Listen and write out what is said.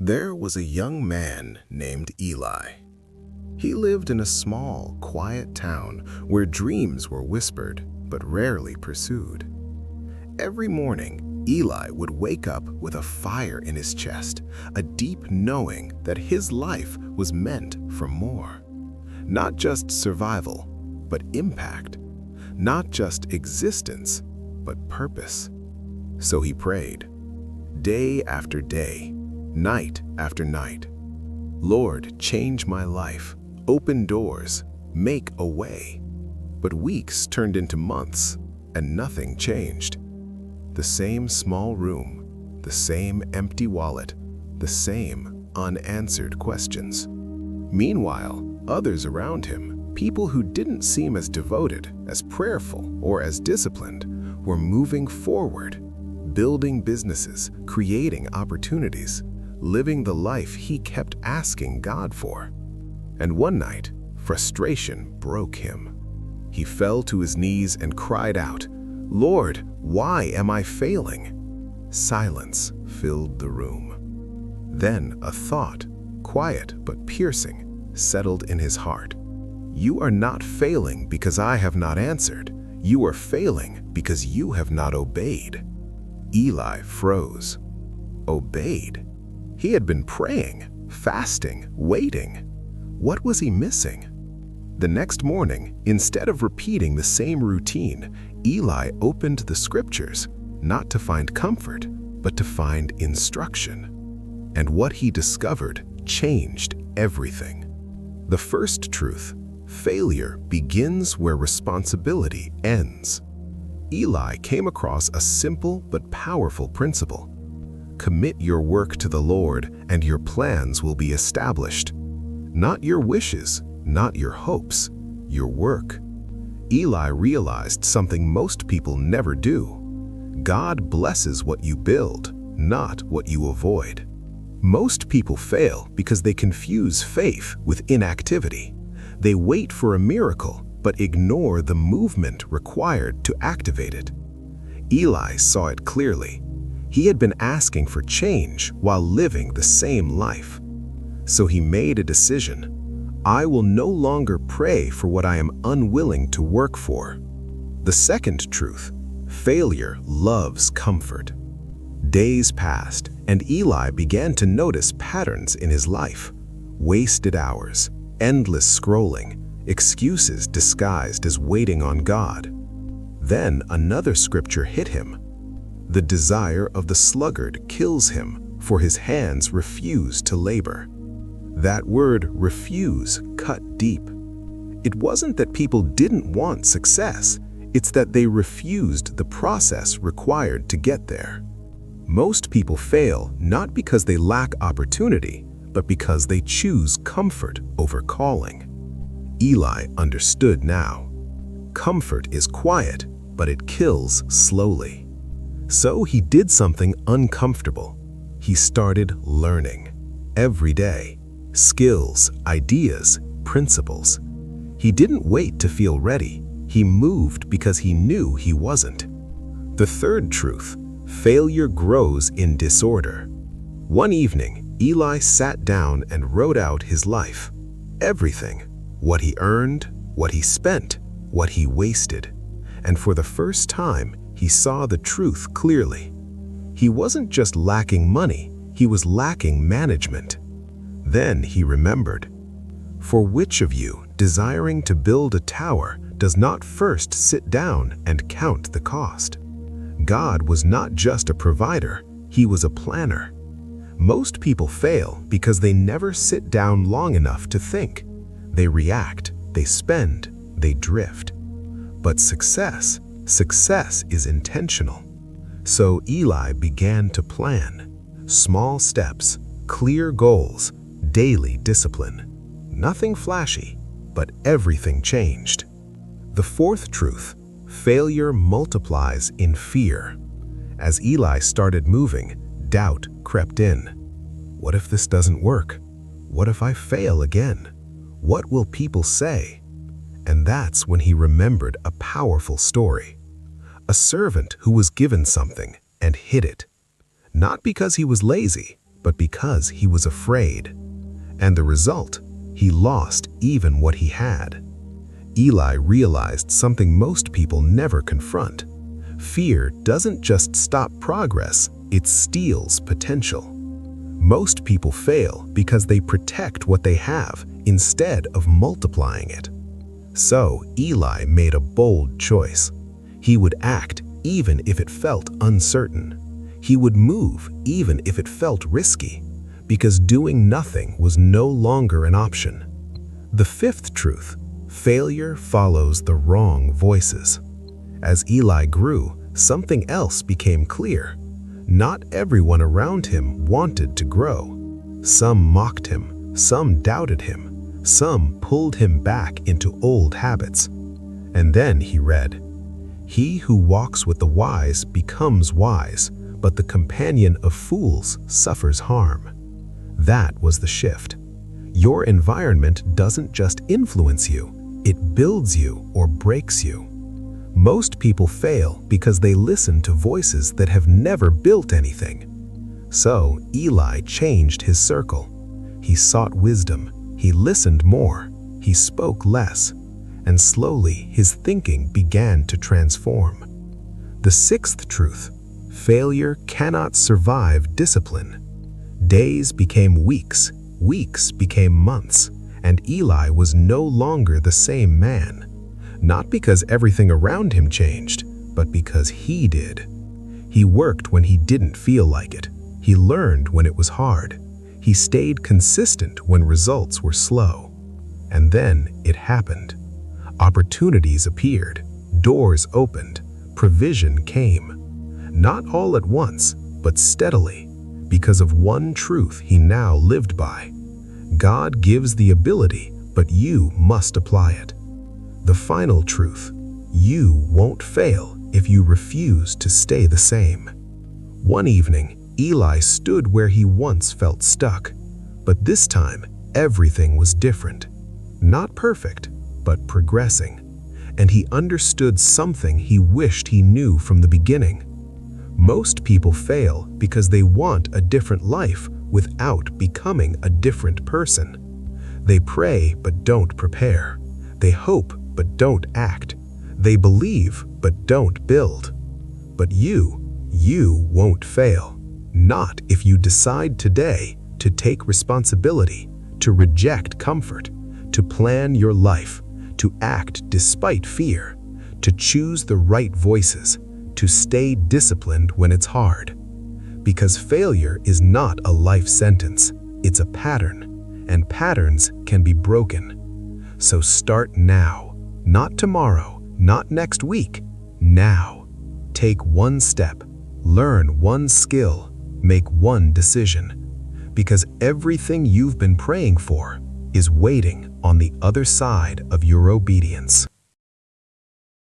There was a young man named Eli. He lived in a small, quiet town where dreams were whispered but rarely pursued. Every morning, Eli would wake up with a fire in his chest, a deep knowing that his life was meant for more. Not just survival, but impact. Not just existence, but purpose. So he prayed, day after day, night after night. Lord, change my life, open doors, make a way. But weeks turned into months, and nothing changed. The same small room, the same empty wallet, the same unanswered questions. Meanwhile, others around him, people who didn't seem as devoted, as prayerful, or as disciplined, were moving forward, building businesses, creating opportunities, living the life he kept asking God for. And one night, frustration broke him. He fell to his knees and cried out, "Lord, why am I failing?" Silence filled the room. Then a thought, quiet but piercing, settled in his heart. You are not failing because I have not answered. You are failing because you have not obeyed. Eli froze. Obeyed? He had been praying, fasting, waiting. What was he missing? The next morning, instead of repeating the same routine, Eli opened the scriptures, not to find comfort, but to find instruction. And what he discovered changed everything. The first truth: failure begins where responsibility ends. Eli came across a simple but powerful principle. Commit your work to the Lord, and your plans will be established. Not your wishes, not your hopes, your work. Eli realized something most people never do. God blesses what you build, not what you avoid. Most people fail because they confuse faith with inactivity. They wait for a miracle, but ignore the movement required to activate it. Eli saw it clearly. He had been asking for change while living the same life. So he made a decision. I will no longer pray for what I am unwilling to work for. The second truth: failure loves comfort. Days passed, and Eli began to notice patterns in his life. Wasted hours, endless scrolling, excuses disguised as waiting on God. Then another scripture hit him. The desire of the sluggard kills him, for his hands refuse to labor. That word refuse cut deep. It wasn't that people didn't want success, it's that they refused the process required to get there. Most people fail not because they lack opportunity, but because they choose comfort over calling. Eli understood now. Comfort is quiet, but it kills slowly. So he did something uncomfortable. He started learning. Every day. Skills, ideas, principles. He didn't wait to feel ready. He moved because he knew he wasn't. The third truth: failure grows in disorder. One evening, Eli sat down and wrote out his life. Everything. What he earned, what he spent, what he wasted. And for the first time, he saw the truth clearly. He wasn't just lacking money, he was lacking management. Then he remembered. For which of you, desiring to build a tower, does not first sit down and count the cost? God was not just a provider, he was a planner. Most people fail because they never sit down long enough to think. They react, they spend, they drift. But success is intentional. So Eli began to plan. Small steps, clear goals, daily discipline. Nothing flashy, but everything changed. The fourth truth: failure multiplies in fear. As Eli started moving, doubt crept in. What if this doesn't work? What if I fail again? What will people say? And that's when he remembered a powerful story. A servant who was given something and hid it. Not because he was lazy, but because he was afraid. And the result, he lost even what he had. Eli realized something most people never confront. Fear doesn't just stop progress, it steals potential. Most people fail because they protect what they have instead of multiplying it. So Eli made a bold choice. He would act even if it felt uncertain. He would move even if it felt risky, because doing nothing was no longer an option. The fifth truth: failure follows the wrong voices. As Eli grew, something else became clear. Not everyone around him wanted to grow. Some mocked him, some doubted him, some pulled him back into old habits. And then he read, "He who walks with the wise becomes wise, but the companion of fools suffers harm." That was the shift. Your environment doesn't just influence you, it builds you or breaks you. Most people fail because they listen to voices that have never built anything. So Eli changed his circle. He sought wisdom, he listened more, he spoke less, and slowly his thinking began to transform. The sixth truth: failure cannot survive discipline. Days became weeks, weeks became months, and Eli was no longer the same man. Not because everything around him changed, but because he did. He worked when he didn't feel like it. He learned when it was hard. He stayed consistent when results were slow. And then it happened. Opportunities appeared, doors opened, provision came. Not all at once, but steadily, because of one truth he now lived by. God gives the ability, but you must apply it. The final truth: you won't fail if you refuse to stay the same. One evening, Eli stood where he once felt stuck, but this time everything was different. Not perfect, but progressing. And he understood something he wished he knew from the beginning. Most people fail because they want a different life without becoming a different person. They pray but don't prepare. They hope but don't act. They believe but don't build. But you won't fail. Not if you decide today to take responsibility, to reject comfort, to plan your life, to act despite fear, to choose the right voices, to stay disciplined when it's hard. Because failure is not a life sentence, it's a pattern, and patterns can be broken. So start now. Not tomorrow, not next week, now. Take one step, learn one skill, make one decision. Because everything you've been praying for is waiting on the other side of your obedience.